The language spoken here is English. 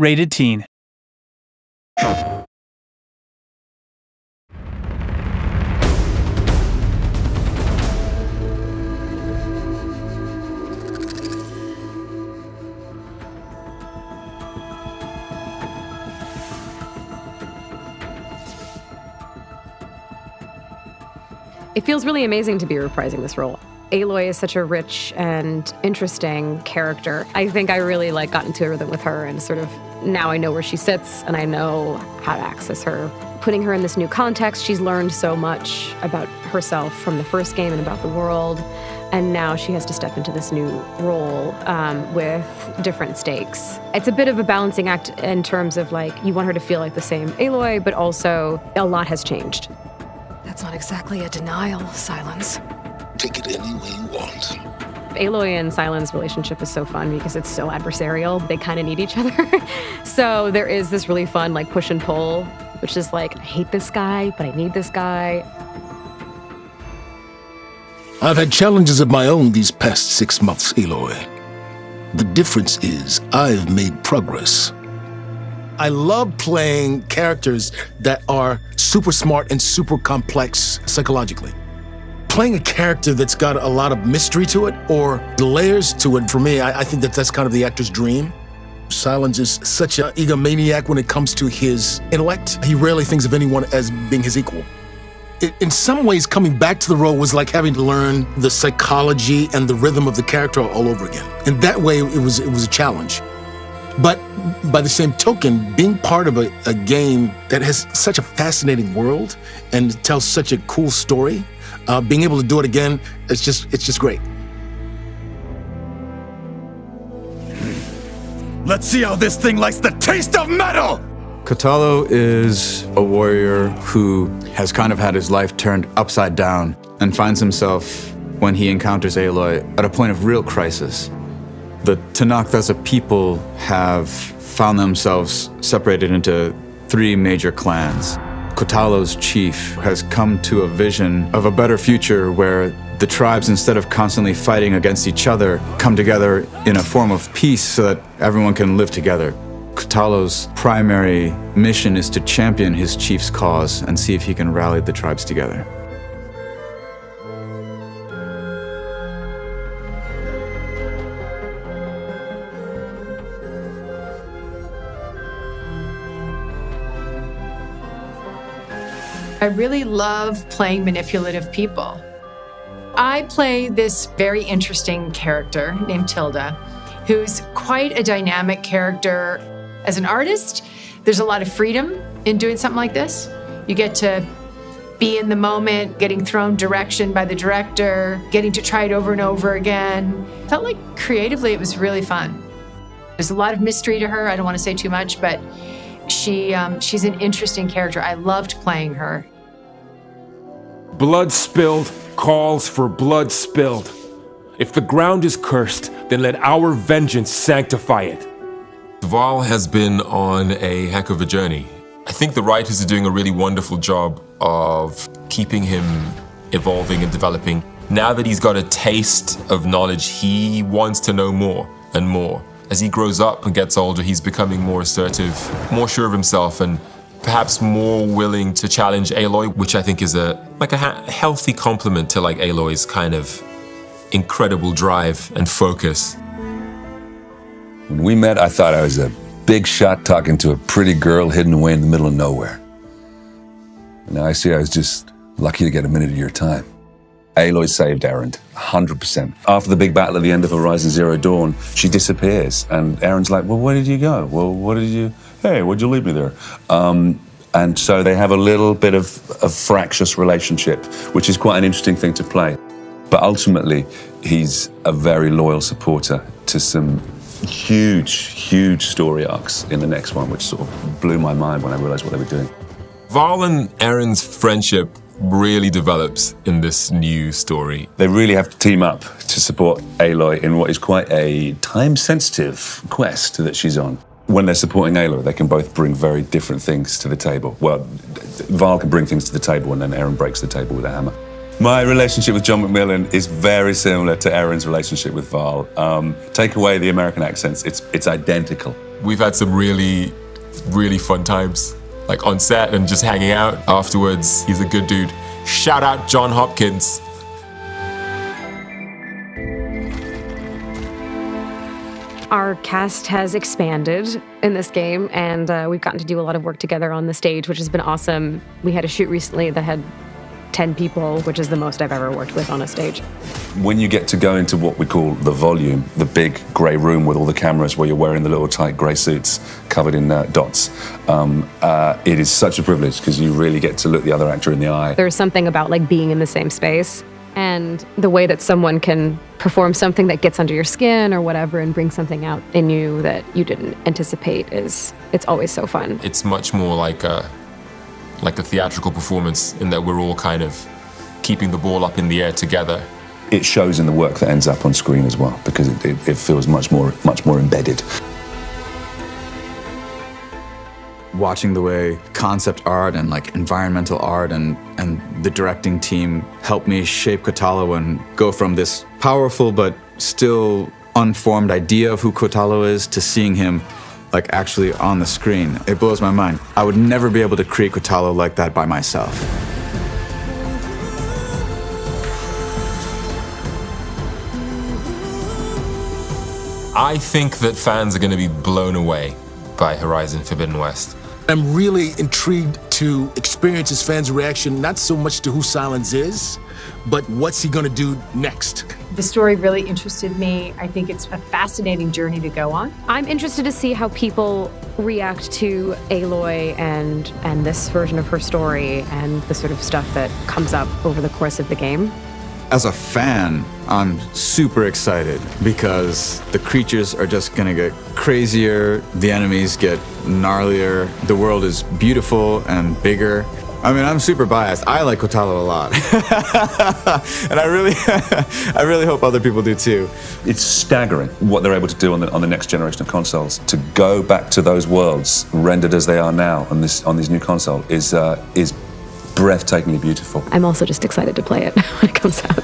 Rated Teen. It feels really amazing to be reprising this role. Aloy is such a rich and interesting character. I think I really got into a rhythm with her, and sort of now I know where she sits and I know how to access her. Putting her in this new context, she's learned so much about herself from the first game and about the world, and now she has to step into this new role with different stakes. It's a bit of a balancing act in terms of you want her to feel like the same Aloy, but also a lot has changed. That's not exactly a denial, Sylens. Take it any way you want. Aloy and Sylens' relationship is so fun because it's so adversarial. They kind of need each other. So there is this really fun push and pull, which is I hate this guy, but I need this guy. I've had challenges of my own these past 6 months, Aloy. The difference is I've made progress. I love playing characters that are super smart and super complex psychologically. Playing a character that's got a lot of mystery to it or layers to it, for me, I think that's kind of the actor's dream. Sylens is such an egomaniac when it comes to his intellect. He rarely thinks of anyone as being his equal. In some ways, coming back to the role was like having to learn the psychology and the rhythm of the character all over again. In that way, it was a challenge. But by the same token, being part of a game that has such a fascinating world and tells such a cool story, being able to do it again, it's just great. Let's see how this thing likes the taste of metal! Kotallo is a warrior who has kind of had his life turned upside down and finds himself, when he encounters Aloy, at a point of real crisis. The Tenakth as a people have found themselves separated into 3 major clans. Kotallo's chief has come to a vision of a better future where the tribes, instead of constantly fighting against each other, come together in a form of peace so that everyone can live together. Kotallo's primary mission is to champion his chief's cause and see if he can rally the tribes together. I really love playing manipulative people. I play this very interesting character named Tilda, who's quite a dynamic character. As an artist, there's a lot of freedom in doing something like this. You get to be in the moment, getting thrown direction by the director, getting to try it over and over again. Felt like creatively it was really fun. There's a lot of mystery to her. I don't want to say too much, but she's an interesting character. I loved playing her. Blood spilled calls for blood spilled. If the ground is cursed, then let our vengeance sanctify it. Varl has been on a heck of a journey. I think the writers are doing a really wonderful job of keeping him evolving and developing. Now that he's got a taste of knowledge, he wants to know more and more. As he grows up and gets older, he's becoming more assertive, more sure of himself, and perhaps more willing to challenge Aloy, which I think is a healthy complement to Aloy's kind of incredible drive and focus. When we met, I thought I was a big shot talking to a pretty girl hidden away in the middle of nowhere. Now I see I was just lucky to get a minute of your time. Aloy saved Erend, 100%. After the big battle at the end of Horizon Zero Dawn, she disappears, and Erend's like, well, where did you go? Well, what'd you leave me there? And so they have a little bit of a fractious relationship, which is quite an interesting thing to play. But ultimately, he's a very loyal supporter to some huge story arcs in the next one, which sort of blew my mind when I realized what they were doing. Varl and Erend's friendship really develops in this new story. They really have to team up to support Aloy in what is quite a time-sensitive quest that she's on. When they're supporting Aloy, they can both bring very different things to the table. Well, Varl can bring things to the table, and then Erend breaks the table with a hammer. My relationship with John McMillan is very similar to Erend's relationship with Varl. Take away the American accents, it's identical. We've had some really, really fun times, like on set and just hanging out afterwards. He's a good dude. Shout out John Hopkins. Our cast has expanded in this game, and we've gotten to do a lot of work together on the stage, which has been awesome. We had a shoot recently that had 10 people, which is the most I've ever worked with on a stage. When you get to go into what we call the volume, the big grey room with all the cameras where you're wearing the little tight grey suits covered in dots, it is such a privilege because you really get to look the other actor in the eye. There's something about like being in the same space and the way that someone can perform something that gets under your skin or whatever and bring something out in you that you didn't anticipate it's always so fun. It's much more like a theatrical performance in that we're all kind of keeping the ball up in the air together. It shows in the work that ends up on screen as well because it feels much more embedded. Watching the way concept art and like environmental art and the directing team helped me shape Kotalo and go from this powerful but still unformed idea of who Kotalo is to seeing him like actually on the screen. It blows my mind. I would never be able to create Kotalo like that by myself. I think that fans are going to be blown away by Horizon Forbidden West. I'm really intrigued to experience his fans' reaction, not so much to who Sylens is, but what's he gonna do next? The story really interested me. I think it's a fascinating journey to go on. I'm interested to see how people react to Aloy and this version of her story and the sort of stuff that comes up over the course of the game. As a fan, I'm super excited because the creatures are just gonna get crazier, the enemies get gnarlier, the world is beautiful and bigger. I mean, I'm super biased. I like Kotalo a lot. And I really hope other people do too. It's staggering what they're able to do on the next generation of consoles. To go back to those worlds rendered as they are now on this new console is breathtakingly beautiful. I'm also just excited to play it when it comes out.